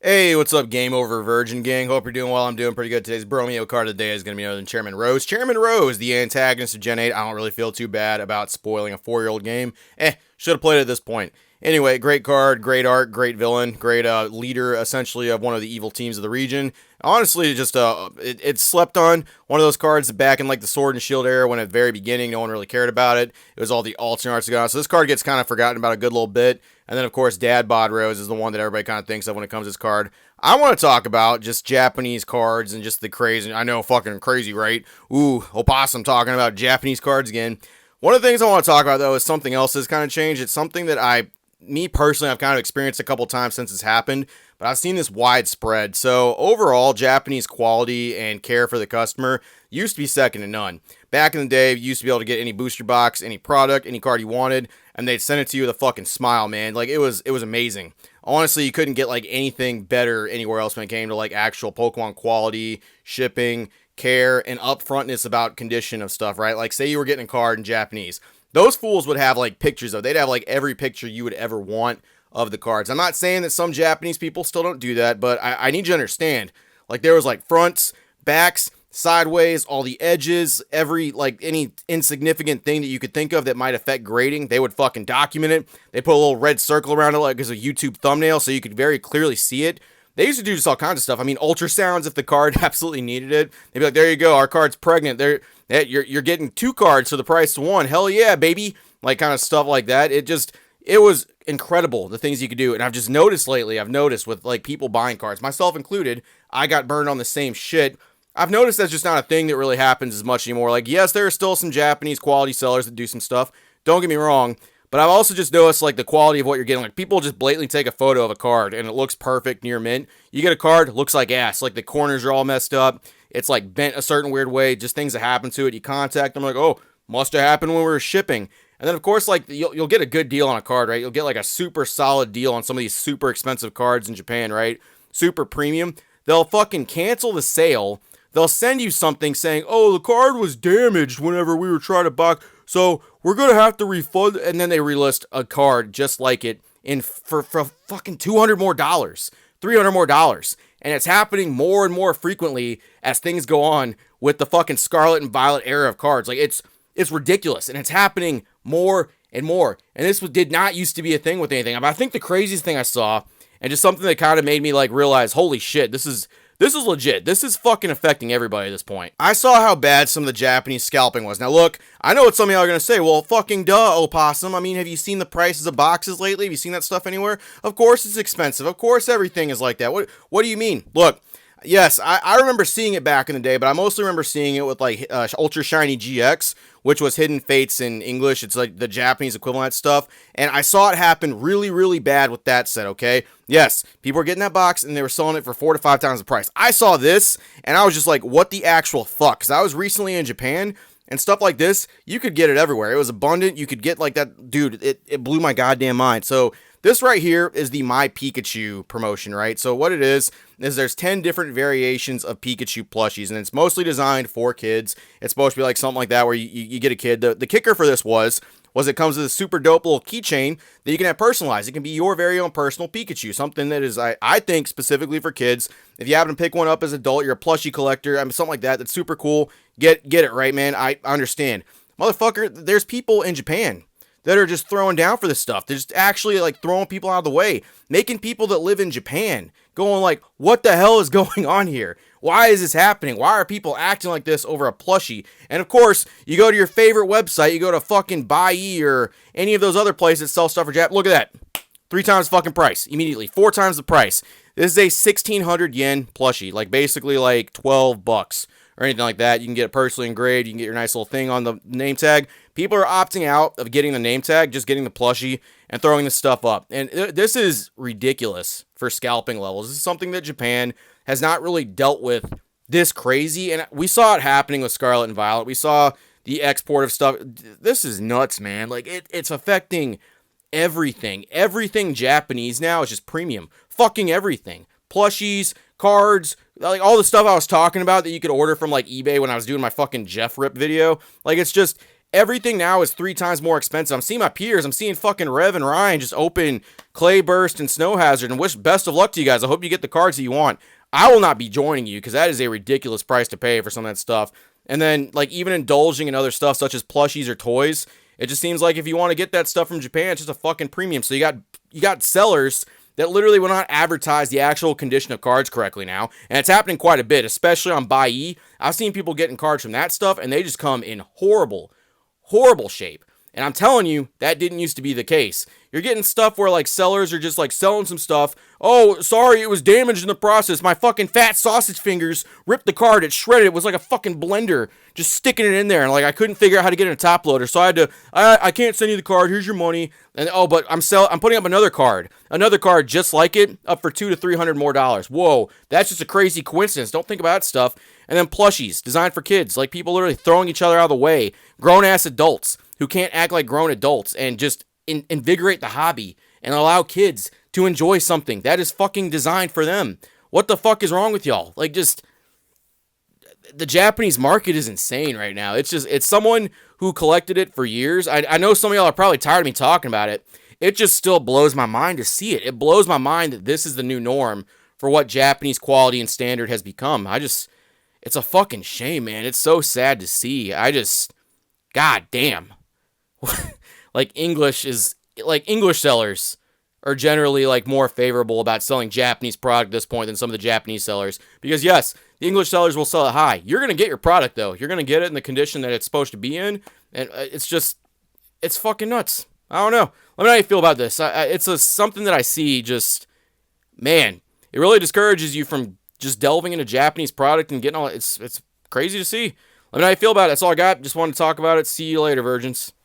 Hey, what's up, Game Over Virgin Gang? Hope you're doing well. I'm doing pretty good. Today's Bromeo card of the day is going to be other than Chairman Rose. Chairman Rose, the antagonist of Gen 8. I don't really feel too bad about spoiling a 4-year-old game. Should have played it at this point. Anyway, great card, great art, great villain, great leader, essentially, of one of the evil teams of the region. Honestly, just it slept on. One of those cards back in like the Sword and Shield era when at the very beginning no one really cared about it. It was all the alternate arts going on. So this card gets kind of forgotten about a good little bit. And then, of course, Dad Bod Rose is the one that everybody kind of thinks of when it comes to this card. I want to talk about just Japanese cards and just the crazy. I know, fucking crazy, right? Ooh, opossum talking about Japanese cards again. One of the things I want to talk about, though, is something else that's kind of changed. It's something that me personally, I've kind of experienced a couple times since it's happened, but I've seen this widespread. So overall, Japanese quality and care for the customer used to be second to none. Back in the day, you used to be able to get any booster box, any product, any card you wanted, and they'd send it to you with a fucking smile, man. Like, it was amazing. Honestly, you couldn't get like anything better anywhere else when it came to like actual Pokemon quality, shipping, care, and upfrontness about condition of stuff, right? Like, say you were getting a card in Japanese. Those fools would have like pictures of, they'd have like every picture you would ever want of the cards. I'm not saying that some Japanese people still don't do that, but I need you to understand, like, there was like fronts, backs, sideways, all the edges, any insignificant thing that you could think of that might affect grading, they would fucking document it. They put a little red circle around it like as a YouTube thumbnail so you could very clearly see it. They used to do just all kinds of stuff. I mean, ultrasounds if the card absolutely needed it. They'd be like, there you go, our card's pregnant. You're getting 2 cards for the price of 1. Hell yeah, baby. Like, kind of stuff like that. It was incredible, the things you could do. And I've just noticed lately, with like people buying cards, myself included, I got burned on the same shit. I've noticed that's just not a thing that really happens as much anymore. Like, yes, there are still some Japanese quality sellers that do some stuff. Don't get me wrong. But I've also just noticed, like, the quality of what you're getting. Like, people just blatantly take a photo of a card, and it looks perfect near mint. You get a card, looks like ass. Like, the corners are all messed up. It's, like, bent a certain weird way. Just things that happen to it. You contact them, like, oh, must have happened when we were shipping. And then, of course, like, you'll get a good deal on a card, right? You'll get, like, a super solid deal on some of these super expensive cards in Japan, right? Super premium. They'll fucking cancel the sale. They'll send you something saying, oh, the card was damaged whenever we were trying to buy, so we're going to have to refund. And then they relist a card just like it for fucking $200 more, $300 more. And it's happening more and more frequently as things go on with the fucking Scarlet and Violet era of cards. Like, it's ridiculous, and it's happening more and more. And this did not used to be a thing with anything. But I think the craziest thing I saw, and just something that kind of made me like realize, holy shit, this is legit. This is fucking affecting everybody at this point. I saw how bad some of the Japanese scalping was. Now, look, I know what some of y'all are going to say. Well, fucking duh, opossum. I mean, have you seen the prices of boxes lately? Have you seen that stuff anywhere? Of course it's expensive. Of course everything is like that. What do you mean? Look, yes, I remember seeing it back in the day, but I mostly remember seeing it with, like, Ultra Shiny GX, which was Hidden Fates in English. It's like the Japanese equivalent stuff. And I saw it happen really, really bad with that set, okay? Yes, people were getting that box and they were selling it for 4 to 5 times the price. I saw this and I was just like, what the actual fuck? Because I was recently in Japan and stuff like this, you could get it everywhere. It was abundant. You could get like that. Dude, it blew my goddamn mind. So this right here is the My Pikachu promotion, right? So what it is there's 10 different variations of Pikachu plushies, and it's mostly designed for kids. It's supposed to be like something like that where you get a kid. The kicker for this was it comes with a super dope little keychain that you can have personalized. It can be your very own personal Pikachu, something that is, I think, specifically for kids. If you happen to pick one up as an adult, you're a plushie collector, something like that, that's super cool. Get it, right, man? I understand. Motherfucker, there's people in Japan that are just throwing down for this stuff. They're just actually like throwing people out of the way, making people that live in Japan going like, what the hell is going on here? Why is this happening? Why are people acting like this over a plushie? And of course, you go to your favorite website, you go to fucking Buy or any of those other places that sell stuff for Japan. Look at that. 3 times fucking price immediately. 4 times the price. This is a 1,600 yen plushie, like basically like $12 or anything like that. You can get it personally engraved. You can get your nice little thing on the name tag. People are opting out of getting the name tag, just getting the plushie and throwing this stuff up. And this is ridiculous for scalping levels. This is something that Japan has not really dealt with this crazy. And we saw it happening with Scarlet and Violet. We saw the export of stuff. This is nuts, man. Like, it's affecting everything. Everything Japanese now is just premium. Fucking everything. Plushies, cards, like all the stuff I was talking about that you could order from like eBay when I was doing my fucking Jeff Rip video. Like, it's just Everything now is 3 times more expensive. I'm seeing my peers. I'm seeing fucking Rev and Ryan just open Clay Burst and Snow Hazard, and wish best of luck to you guys. I hope you get the cards that you want. I will not be joining you because that is a ridiculous price to pay for some of that stuff. And then, like, even indulging in other stuff such as plushies or toys, it just seems like if you want to get that stuff from Japan, it's just a fucking premium. So you got sellers that literally will not advertise the actual condition of cards correctly now. And it's happening quite a bit, especially on Buy-E. I've seen people getting cards from that stuff, and they just come in horrible shape. And I'm telling you, that didn't used to be the case. You're getting stuff where, like, sellers are just, like, selling some stuff. Oh, sorry, it was damaged in the process. My fucking fat sausage fingers ripped the card. It shredded. It was like a fucking blender just sticking it in there. And, like, I couldn't figure out how to get in a top loader. So I had to, I can't send you the card. Here's your money. And, oh, but I'm putting up another card just like it, up for $200 to $300 more. Whoa, that's just a crazy coincidence. Don't think about that stuff. And then plushies designed for kids. Like, people literally throwing each other out of the way. Grown-ass adults who can't act like grown adults and just invigorate the hobby and allow kids to enjoy something that is fucking designed for them. What the fuck is wrong with y'all? Like, just, the Japanese market is insane right now. It's someone who collected it for years. I know some of y'all are probably tired of me talking about it. It just still blows my mind to see it. It blows my mind that this is the new norm for what Japanese quality and standard has become. It's a fucking shame, man. It's so sad to see. God damn. English sellers are generally, like, more favorable about selling Japanese product at this point than some of the Japanese sellers. Because, yes, the English sellers will sell it high. You're going to get your product, though. You're going to get it in the condition that it's supposed to be in. And it's fucking nuts. I don't know. Let me know how you feel about this. It's something that I see just, man, it really discourages you from just delving into Japanese product and getting all, it's crazy to see. Let me know how you feel about it. That's all I got. Just wanted to talk about it. See you later, virgins.